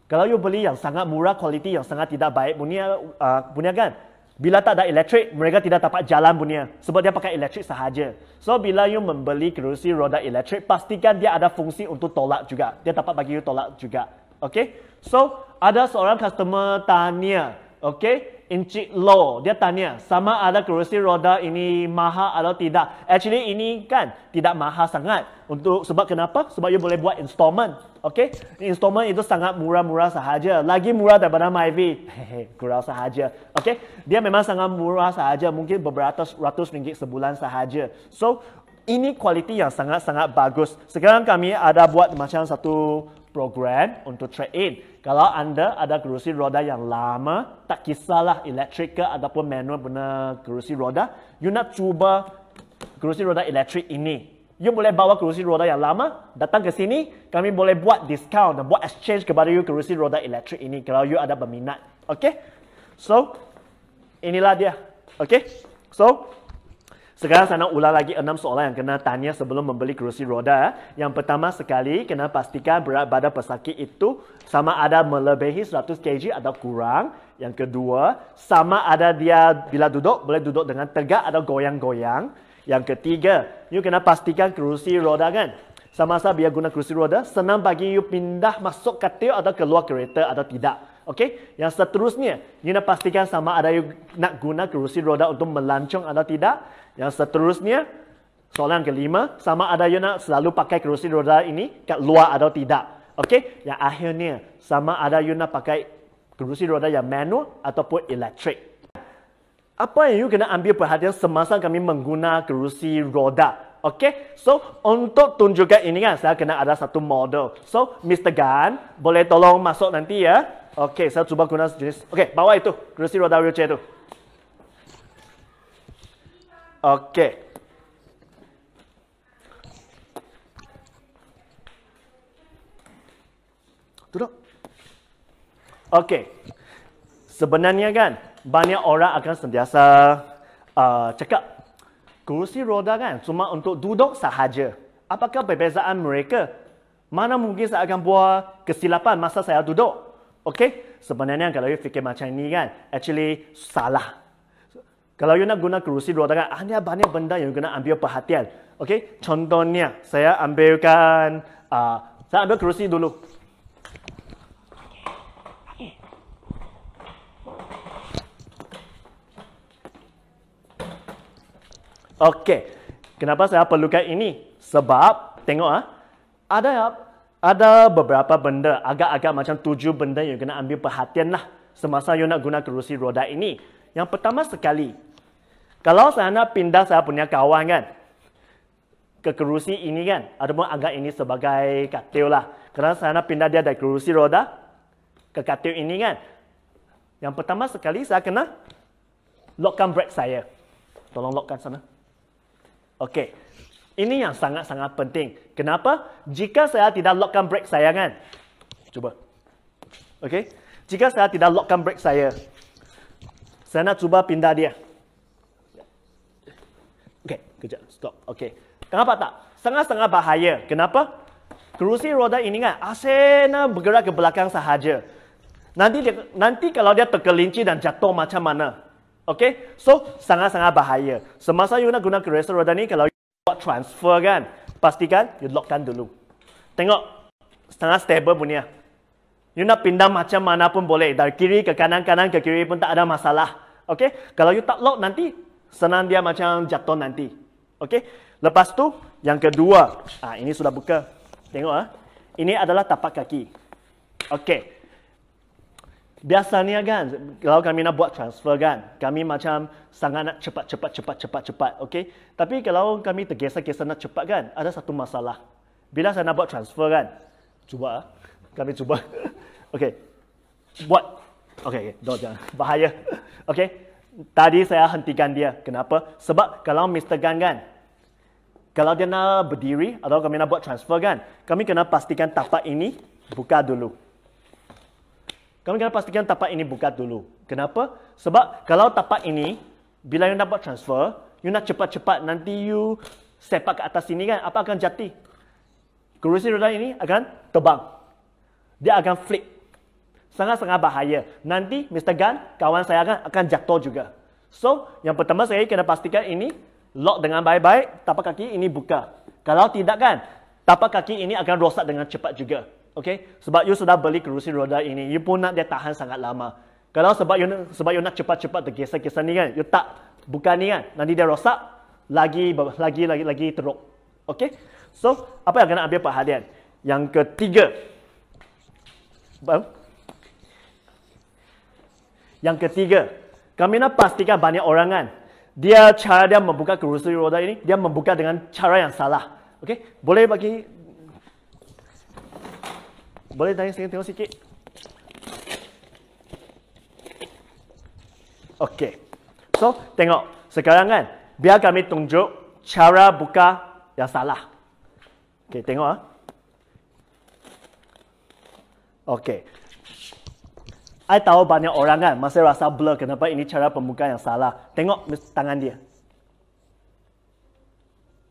Kalau you beli yang sangat murah, kualiti yang sangat tidak baik punya kan? Bila tak ada elektrik, mereka tidak dapat jalan punya. Sebab dia pakai elektrik sahaja. So, bila you membeli kerusi roda elektrik, pastikan dia ada fungsi untuk tolak juga. Dia dapat bagi you tolak juga. Okay? So, ada seorang customer tanya. Okay? Encik Lo, dia tanya, sama ada kerusi roda ini mahal atau tidak? Actually, ini kan tidak mahal sangat. Sebab kenapa? Sebab you boleh buat installment. Okay? Installment itu sangat murah-murah sahaja. Lagi murah daripada Myvi. Kurang sahaja. Okay? Dia memang sangat murah sahaja. Mungkin beberapa ratus ringgit sebulan sahaja. So, ini kualiti yang sangat-sangat bagus. Sekarang kami ada buat macam satu program untuk trade-in. Kalau anda ada kerusi roda yang lama, tak kisahlah elektrik ke ataupun manual benar kerusi roda, you nak cuba kerusi roda elektrik ini. You boleh bawa kerusi roda yang lama, datang ke sini, kami boleh buat discount dan buat exchange kepada you kerusi roda elektrik ini kalau you ada berminat. Okay? So, inilah dia. Okay? So, sekarang saya nak ulang lagi 6 soalan yang kena tanya sebelum membeli kerusi roda. Yang pertama sekali, kena pastikan berat badan pesakit itu sama ada melebihi 100 kg atau kurang. Yang kedua, sama ada dia bila duduk, boleh duduk dengan tegak atau goyang-goyang. Yang ketiga, you kena pastikan kerusi roda kan. Sama-sama biar guna kerusi roda, senang bagi you pindah masuk katil atau keluar kereta atau tidak. Okey, yang seterusnya, you nak pastikan sama ada you nak guna kerusi roda untuk melancong atau tidak. Yang seterusnya, soalan kelima, sama ada you nak selalu pakai kerusi roda ini kat luar atau tidak. Okey, yang akhirnya, sama ada you nak pakai kerusi roda yang manual ataupun elektrik. Apa yang you kena ambil perhatian semasa kami mengguna kerusi roda? Okey, so untuk tunjukkan ini kan, saya kena ada satu model. So, Mr. Gan, boleh tolong masuk nanti ya. Okey, saya cuba guna jenis. Okey, bawa itu, kerusi roda wheelchair itu. Okey. Duduk. Okey. Sebenarnya kan, banyak orang akan sentiasa cakap, kerusi roda kan cuma untuk duduk sahaja. Apakah perbezaan mereka? Mana mungkin saya akan buat kesilapan masa saya duduk? Okey, sebenarnya kalau you fikir macam ini kan, actually salah. Kalau you nak guna kerusi roda kan, ada banyak benda yang you kena ambil perhatian. Okey, contohnya saya ambilkan, saya ambil kerusi dulu. Okey, kenapa saya perlukan ini? Sebab, tengok ada beberapa benda, agak-agak macam 7 benda yang kena ambil perhatian lah semasa you nak guna kerusi roda ini. Yang pertama sekali, kalau saya nak pindah saya punya kawan kan, ke kerusi ini kan, ataupun anggap ini sebagai katil lah. Kerana saya nak pindah dia dari kerusi roda ke katil ini kan. Yang pertama sekali saya kena lockkan brake saya. Tolong lockkan sana. Okey. Ini yang sangat-sangat penting. Kenapa? Jika saya tidak lockkan brake saya kan. Cuba. Okey. Jika saya tidak lockkan brake saya nak cuba pindah dia. Okey, kejap. Stop. Okey. Kenapa tak? Sangat-sangat bahaya. Kenapa? Kerusi roda ini kan asyik nak bergerak ke belakang sahaja. Nanti kalau dia tergelincir dan jatuh macam mana? Okey? So, sangat-sangat bahaya. Semasa you nak guna kerusi roda ni, kalau you buat transfer kan, pastikan you lockkan dulu. Tengok, sangat stable punya. You nak pindah macam mana pun boleh. Dari kiri ke kanan, kanan ke kiri pun tak ada masalah. Okey? Kalau you tak lock nanti, senang dia macam jatuh nanti. Okey? Lepas tu, yang kedua. Ini sudah buka. Tengok Ini adalah tapak kaki. Okey. Biasanya kan, kalau kami nak buat transfer kan, kami macam sangat nak cepat. Okay? Tapi kalau kami tergesa-gesa nak cepat kan, ada satu masalah. Bila saya nak buat transfer kan, cuba, kami cuba. Okay, buat. Okay, jangan. Bahaya. Okay, tadi saya hentikan dia. Kenapa? Sebab kalau Mr. Gan kan, kalau dia nak berdiri atau kami nak buat transfer kan, kami kena pastikan tapak ini buka dulu. Kami kena pastikan tapak ini buka dulu. Kenapa? Sebab kalau tapak ini, bila you nak buat transfer, you nak cepat-cepat, nanti you sepak ke atas sini kan, apa akan jatuh? Kerusi roda ini akan terbang. Dia akan flip. Sangat-sangat bahaya. Nanti Mr. Gan, kawan saya akan jatuh juga. So, yang pertama saya kena pastikan ini lock dengan baik-baik, tapak kaki ini buka. Kalau tidak kan, tapak kaki ini akan rosak dengan cepat juga. Okay? Sebab you sudah beli kerusi roda ini, you pun nak dia tahan sangat lama. Kalau sebab you nak cepat-cepat tergesa-gesa ni kan, you tak buka ni kan, nanti dia rosak, lagi teruk. Okay? So, apa yang kena ambil perhatian? Yang ketiga. Yang ketiga, kami nak pastikan banyak orang kan, cara dia membuka kerusi roda ini, dia membuka dengan cara yang salah. Okay? Boleh tengok sikit. Okay. So, tengok. Sekarang kan, biar kami tunjuk cara buka yang salah. Okay, tengok. Okay. I tahu banyak orang kan masih rasa blur kenapa ini cara pembuka yang salah. Tengok tangan dia.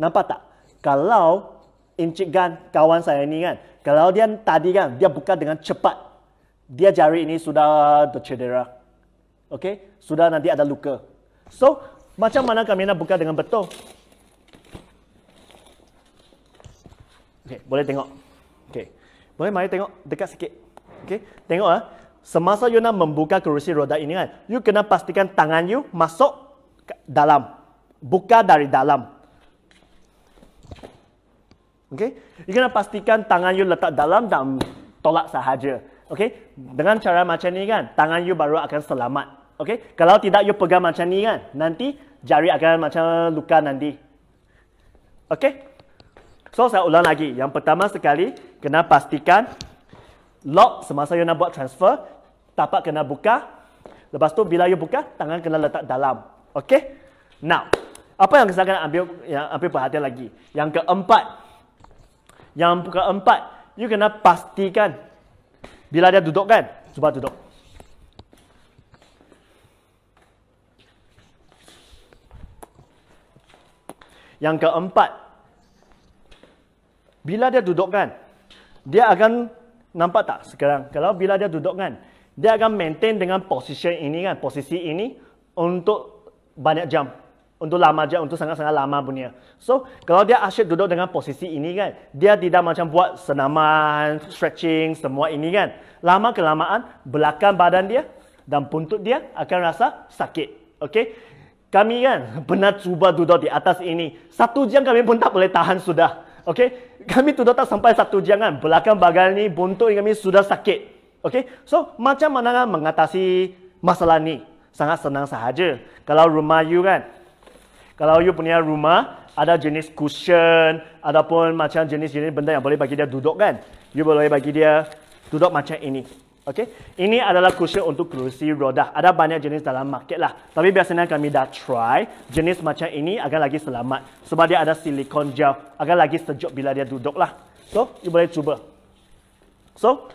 Nampak tak? Kalau Encik Gan, kawan saya ni kan, kalau dia tadi kan, dia buka dengan cepat. Dia jari ini sudah tercedera. Okay? Sudah nanti ada luka. So, macam mana kami nak buka dengan betul? Okay, boleh tengok. Okay. Boleh mari tengok dekat sikit. Okay? Tengok semasa you nak membuka kerusi roda ini kan, you kena pastikan tangan you masuk dalam. Buka dari dalam. Okay? You kena pastikan tangan you letak dalam dan tolak sahaja. Okay? Dengan cara macam ni kan, tangan you baru akan selamat. Okay? Kalau tidak you pegang macam ni kan, nanti jari akan macam luka nanti. Okay? So, saya ulang lagi. Yang pertama sekali, kena pastikan lock semasa you nak buat transfer, tapak kena buka. Lepas tu bila you buka, tangan kena letak dalam. Okay? Now, apa yang saya akan ambil perhatian lagi? Yang keempat, you kena pastikan bila dia duduk kan, cuba duduk. Yang keempat, bila dia duduk kan, dia akan nampak tak sekarang? Kalau bila dia duduk kan, dia akan maintain dengan posisi ini untuk banyak jam. Untuk lama jam, untuk sangat-sangat lama punya. So, kalau dia asyik duduk dengan posisi ini kan, dia tidak macam buat senaman, stretching, semua ini kan. Lama kelamaan, belakang badan dia dan buntut dia akan rasa sakit. Okay? Kami kan pernah cuba duduk di atas ini. 1 jam kami pun tak boleh tahan sudah. Okay? Kami duduk tak sampai 1 jam kan, belakang badan ni, buntut kami sudah sakit. Okay? So, macam mana mengatasi masalah ni? Sangat senang sahaja. Kalau rumah you kan, kalau you punya rumah ada jenis cushion, ataupun macam jenis-jenis benda yang boleh bagi dia duduk kan, you boleh bagi dia duduk macam ini. Okay? Ini adalah cushion untuk kerusi roda. Ada banyak jenis dalam market lah. Tapi biasanya kami dah try jenis macam ini akan lagi selamat. Sebab dia ada silikon gel, akan lagi sejuk bila dia duduk lah. So, you boleh cuba. So,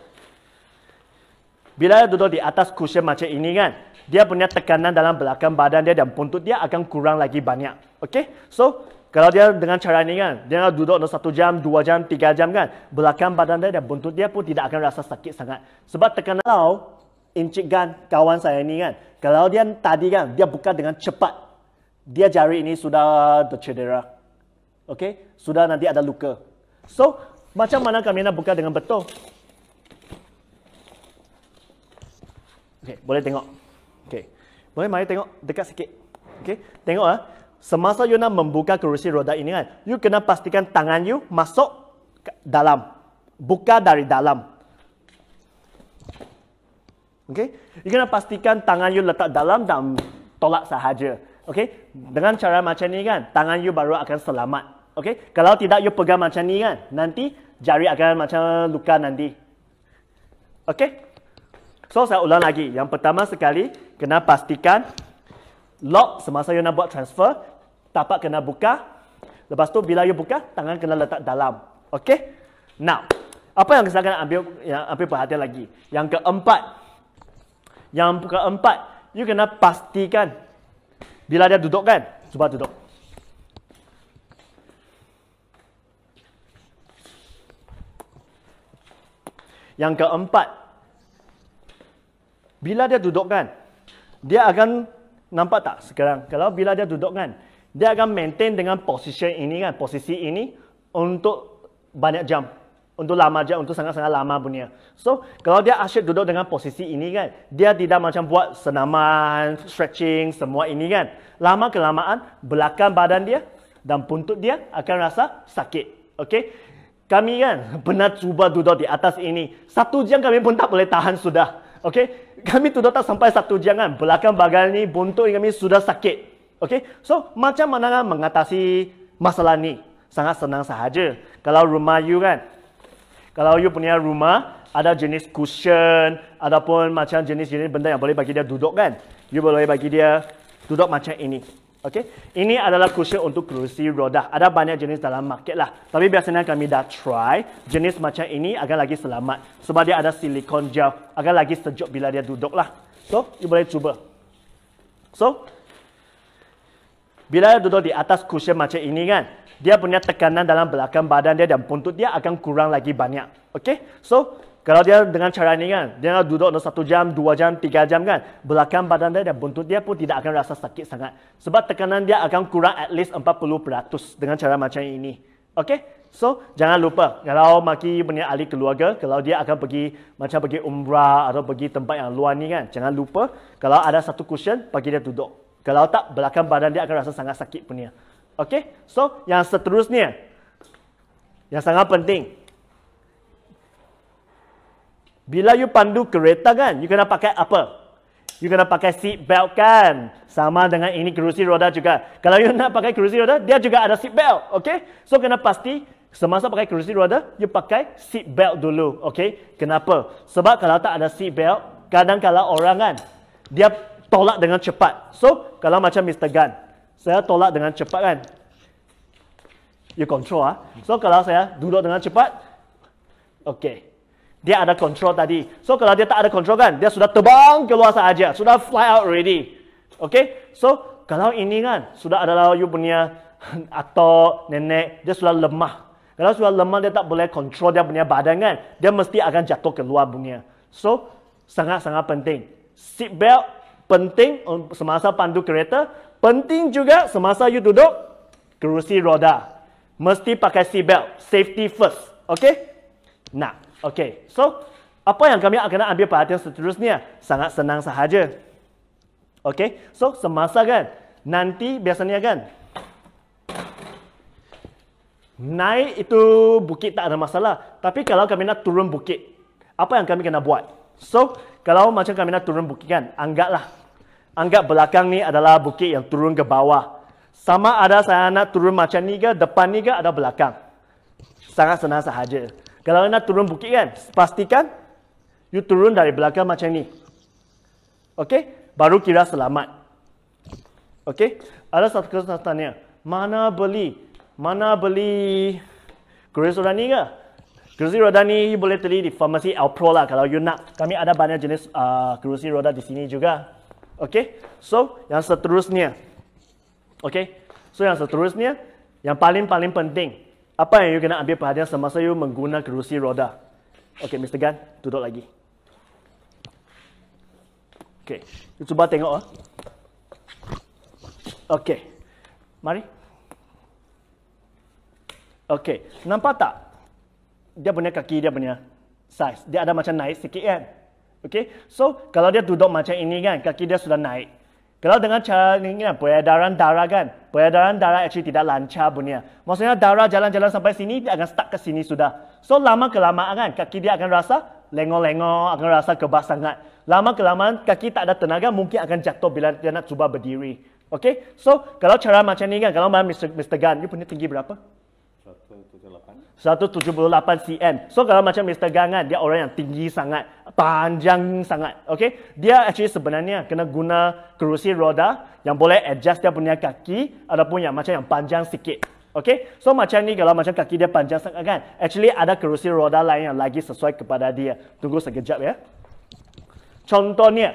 bila dia duduk di atas cushion macam ini kan, dia punya tekanan dalam belakang badan dia dan buntut dia akan kurang lagi banyak. Okay? So, kalau dia dengan cara ni kan, dia duduk 1 jam, 2 jam, 3 jam kan, belakang badan dia dan buntut dia pun tidak akan rasa sakit sangat. Sebab tekanan kalau Encik Gan, kawan saya ni kan, kalau dia tadi kan, dia buka dengan cepat, dia jari ini sudah tercedera. Okay? Sudah nanti ada luka. So, macam mana kami nak buka dengan betul? Okay, boleh tengok. Okay. Boleh mari tengok dekat sikit. Okay. Tengok semasa you nak membuka kerusi roda ini kan, you kena pastikan tangan you masuk dalam. Buka dari dalam. Okay? You kena pastikan tangan you letak dalam dan tolak sahaja. Okay? Dengan cara macam ni kan, tangan you baru akan selamat. Okay? Kalau tidak you pegang macam ni kan, nanti jari akan macam luka nanti. Okay? So saya ulang lagi. Yang pertama sekali, kena pastikan lock semasa you nak buat transfer, tapak kena buka. Lepas tu bila you buka, tangan kena letak dalam. Okay? Now, apa yang saya akan ambil perhatian lagi? Yang keempat, you kena pastikan bila dia duduk kan, cuba duduk. Yang keempat, bila dia duduk kan, dia akan nampak tak sekarang? Kalau bila dia duduk kan, dia akan maintain dengan posisi ini untuk banyak jam. Untuk lama jam, untuk sangat-sangat lama punya. So, kalau dia asyik duduk dengan posisi ini kan, dia tidak macam buat senaman, stretching, semua ini kan. Lama-kelamaan, belakang badan dia dan buntut dia akan rasa sakit. Okay? Kami kan pernah cuba duduk di atas ini. 1 jam kami pun tak boleh tahan sudah. Okay? Kami duduk tak sampai 1 jam kan. Belakang badan ni, buntut kami sudah sakit. Okay? So, macam mana mengatasi masalah ni? Sangat senang sahaja. Kalau rumah you kan, kalau you punya rumah ada jenis cushion, ataupun macam jenis-jenis benda yang boleh bagi dia duduk kan, you boleh bagi dia duduk macam ini. Okay? Ini adalah cushion untuk kerusi roda. Ada banyak jenis dalam market lah. Tapi biasanya kami dah try jenis macam ini agar lagi selamat. Sebab dia ada silikon gel, agar lagi sejuk bila dia duduk lah. So, you boleh cuba. So, bila dia duduk di atas cushion macam ini kan, dia punya tekanan dalam belakang badan dia dan buntut dia akan kurang lagi banyak. Okay? So, kalau dia dengan cara ni kan, dia duduk 1 jam, 2 jam, 3 jam kan, belakang badan dia dan buntut dia pun tidak akan rasa sakit sangat. Sebab tekanan dia akan kurang at least 40% dengan cara macam ini. Okay? So, jangan lupa, kalau maki punya ahli keluarga, kalau dia akan pergi umrah atau pergi tempat yang luar ni kan, jangan lupa, kalau ada satu cushion, bagi dia duduk. Kalau tak, belakang badan dia akan rasa sangat sakit punya. Okay, so yang seterusnya, yang sangat penting, bila you pandu kereta kan, you kena pakai apa? You kena pakai seat belt kan? Sama dengan ini kerusi roda juga. Kalau you nak pakai kerusi roda, dia juga ada seat belt. Okay, so kena pasti semasa pakai kerusi roda, you pakai seat belt dulu. Okay, kenapa? Sebab kalau tak ada seat belt, kadang-kadang orang kan, dia tolak dengan cepat. So, kalau macam Mr. Gan, saya tolak dengan cepat kan. You control ah. So kalau saya duduk dengan cepat, okay, dia ada control tadi. So kalau dia tak ada control kan, dia sudah terbang keluar sahaja, sudah fly out already. Okay, so kalau ini kan sudah adalah you punya atau nenek, dia sudah lemah. Kalau sudah lemah, dia tak boleh control dia punya badan kan, dia mesti akan jatuh keluar punya. So sangat-sangat penting. Seat belt penting semasa pandu kereta, penting juga semasa you duduk kerusi roda. Mesti pakai seat belt, safety first. Okay? Nah, okay. So, apa yang kami akan ambil perhatian seterusnya? Sangat senang sahaja. Okay? So, semasa kan, nanti biasanya kan, naik itu bukit tak ada masalah. Tapi kalau kami nak turun bukit, apa yang kami kena buat? So, kalau macam kami nak turun bukit kan, anggap belakang ni adalah bukit yang turun ke bawah. Sama ada saya nak turun macam ni ke, depan ni ke, ada belakang. Sangat senang sahaja. Kalau nak turun bukit kan, pastikan you turun dari belakang macam ni. Okey? Baru kira selamat. Okey? Ada satu question tanya, mana beli kerusi roda ni ke? Kerusi roda ni boleh beli di farmasi Alpro lah kalau you nak. Kami ada banyak jenis kerusi roda di sini juga. Okey? So, yang seterusnya. Okey? So, yang seterusnya, yang paling penting, apa yang you kena ambil perhatian semasa you menggunakan kerusi roda? Okey, Mr. Gan, duduk lagi. Okey, you cuba tengok. Okey, mari. Okey, nampak tak? Dia punya kaki, dia punya size. Dia ada macam naik sikit kan? Okey, so kalau dia duduk macam ini kan, kaki dia sudah naik. Kalau dengan cara ini kan, peredaran darah kan, peredaran darah actually tidak lancar punya. Maksudnya darah jalan-jalan sampai sini, dia akan stuck ke sini sudah. So lama-kelamaan kan, kaki dia akan rasa lengok-lengok, akan rasa kebas sangat. Lama kelamaan kaki tak ada tenaga, mungkin akan jatuh bila dia nak cuba berdiri. Okay, so kalau cara macam ni kan, kalau Mr. Gan, you punya tinggi berapa? 178 cm. So kalau macam Mr. Gan kan, dia orang yang tinggi sangat, panjang sangat. Okay, dia actually sebenarnya kena guna kerusi roda yang boleh adjust dia punya kaki ataupun yang macam yang panjang sikit. Okay, so macam ni kalau macam kaki dia panjang sangat kan, actually ada kerusi roda lain yang lagi sesuai kepada dia. Tunggu sekejap ya. Contohnya,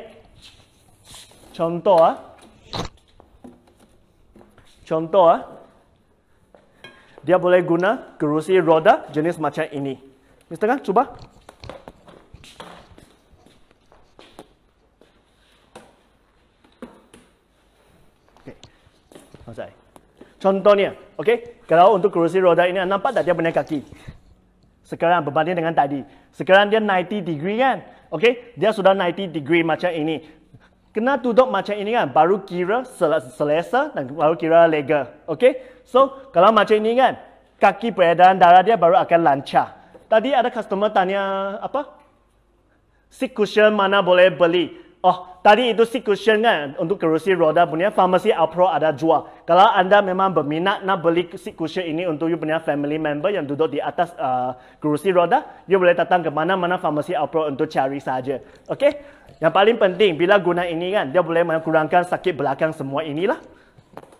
dia boleh guna kerusi roda jenis macam ini. Mr. Gan, cuba. Okay. Selesai. Contohnya, okay, kalau untuk kerusi roda ini, nampak tak dia punya kaki? Sekarang berbanding dengan tadi. Sekarang dia 90 degree kan? Okay, dia sudah 90 degree macam ini. Kena duduk macam ini kan, baru kira selesa dan baru kira lega. Okay, so kalau macam ini kan, kaki peredaran darah dia baru akan lancar. Tadi ada customer tanya apa? Seat cushion mana boleh beli? Oh, tadi itu seat cushion kan untuk kerusi roda punya Pharmacy Alpro ada jual. Kalau anda memang berminat nak beli seat cushion ini untuk you punya family member yang duduk di atas kerusi roda, you boleh datang ke mana-mana Pharmacy Alpro untuk cari saja. Okay? Yang paling penting bila guna ini kan, dia boleh mengurangkan sakit belakang semua inilah.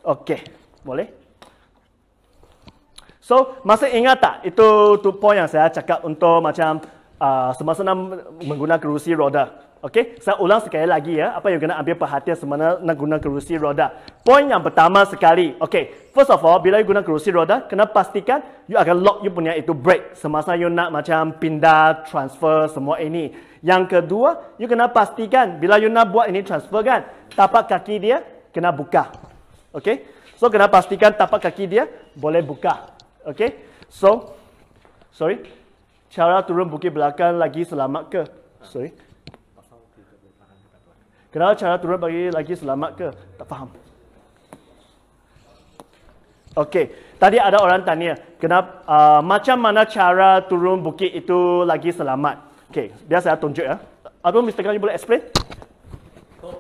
Okay, boleh? So, masih ingat tak itu point yang saya cakap untuk macam semasa nak menggunakan kerusi roda. Okey, saya ulang sekali lagi ya, apa yang kena ambil perhatian semasa nak guna kerusi roda. Poin yang pertama sekali, okey, first of all, bila you guna kerusi roda, kena pastikan you akan lock you punya itu brake semasa you nak macam pindah, transfer semua ini. Yang kedua, you kena pastikan bila you nak buat ini transfer kan, tapak kaki dia kena buka. Okey, so kena pastikan tapak kaki dia boleh buka. Okey, so, sorry, cara turun bukit belakang lagi selamat ke? Sorry. Kenapa cara turun bagi lagi selamat ke? Tak faham. Okey, tadi ada orang tanya, kenapa macam mana cara turun bukit itu lagi selamat? Okey, biar saya tunjuk ya. Apa Mr. Gan boleh explain? So,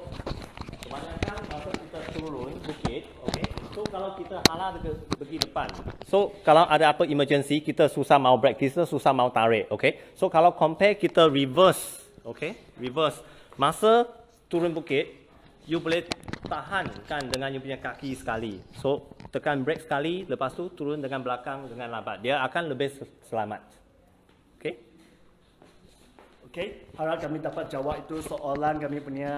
kebanyakan masa kita turun bukit, okey. So kalau kita halah pergi depan. So kalau ada apa emergency, kita susah mau brake, kita susah mau tarik, okey. So kalau compare kita reverse, okey, reverse. Masa turun bukit, you boleh tahankan dengan you punya kaki sekali. So, tekan brake sekali, lepas tu turun dengan belakang dengan lambat. Dia akan lebih selamat. Okay? Okay, harap kami dapat jawab itu soalan kami punya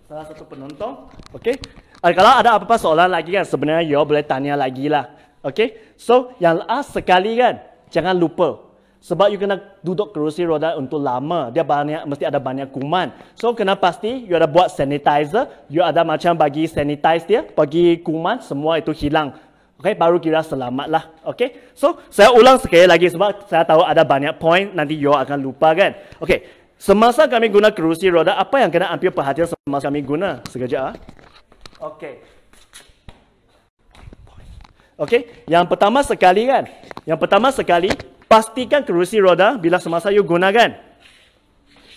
salah satu penonton. Okay, kalau ada apa-apa soalan lagi kan, sebenarnya you boleh tanya lagi lah. Okay, so yang last sekali kan, jangan lupa. Sebab you kena duduk kerusi roda untuk lama, dia mesti ada banyak kuman. So kena pasti you ada buat sanitizer, you ada macam bagi sanitize dia, bagi kuman semua itu hilang. Okay, baru kira selamat lah. Okay, so saya ulang sekali lagi sebab saya tahu ada banyak point nanti you akan lupa kan. Okay, semasa kami guna kerusi roda, apa yang kena ambil perhatian semasa kami guna? Sekejap. Okay. Okay, yang pertama sekali kan, pastikan kerusi roda bila semasa you gunakan,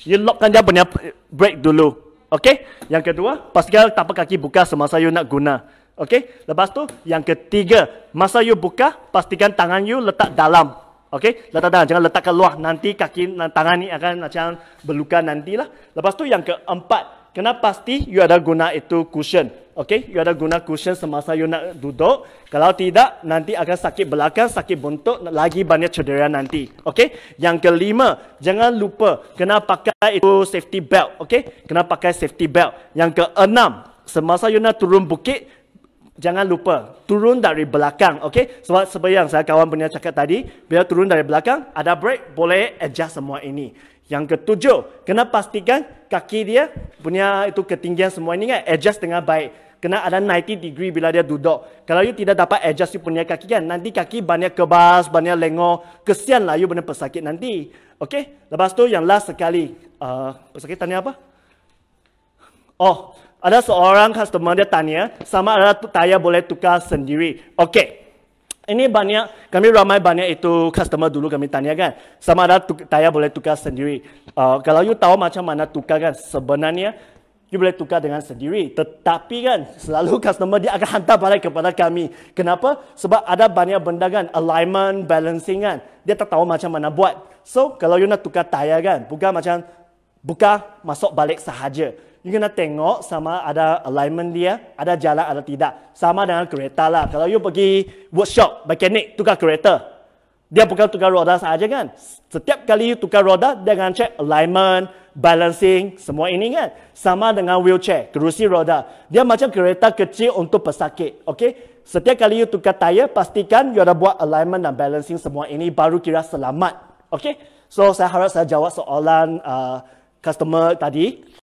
you lockkan dia punya brake dulu. Okey? Yang kedua, pastikan tapak kaki buka semasa you nak guna. Okey? Lepas tu, yang ketiga, masa you buka, pastikan tangan you letak dalam. Okey? Letak dalam, jangan letak keluar. Nanti kaki tangan ni akan macam berluka nantilah. Lepas tu yang keempat, kena pasti you ada guna itu cushion. Okey, you ada guna cushion semasa you nak duduk. Kalau tidak, nanti akan sakit belakang, sakit buntut, lagi banyak cedera nanti. Okey, yang kelima, jangan lupa kena pakai itu safety belt. Okey, kena pakai safety belt. Yang keenam, semasa you nak turun bukit, jangan lupa turun dari belakang. Okey, sebab seperti yang saya kawan punya cakap tadi, bila turun dari belakang, ada brake, boleh adjust semua ini. Yang ketujuh, kena pastikan kaki dia punya itu ketinggian semua ini kan adjust dengan baik. Kena ada 90 degree bila dia duduk. Kalau you tidak dapat adjust you punya kaki kan, nanti kaki banyak kebas, banyak lengok. Kesian lah you benar pesakit nanti. Okey, lepas tu yang last sekali. Pesakit tanya apa? Oh, ada seorang customer dia tanya, sama ada tayar boleh tukar sendiri. Okey, Ini banyak, kami ramai banyak itu customer dulu kami tanya kan, sama ada tayar boleh tukar sendiri. Kalau you tahu macam mana tukar kan, sebenarnya you boleh tukar dengan sendiri. Tetapi kan, selalu customer dia akan hantar balik kepada kami. Kenapa? Sebab ada banyak benda kan, alignment, balancing kan, dia tak tahu macam mana buat. So, kalau you nak tukar tayar kan, bukan macam buka masuk balik sahaja. You kena tengok sama ada alignment dia, ada jalan atau tidak. Sama dengan kereta lah. Kalau you pergi workshop, mekanik, tukar kereta. Dia bukan tukar roda sahaja kan. Setiap kali you tukar roda, dia akan check alignment, balancing, semua ini kan. Sama dengan wheelchair, kerusi roda. Dia macam kereta kecil untuk pesakit. Okay? Setiap kali you tukar tayar, pastikan you ada buat alignment dan balancing semua ini, baru kira selamat. Okay? So, saya harap saya jawab soalan customer tadi.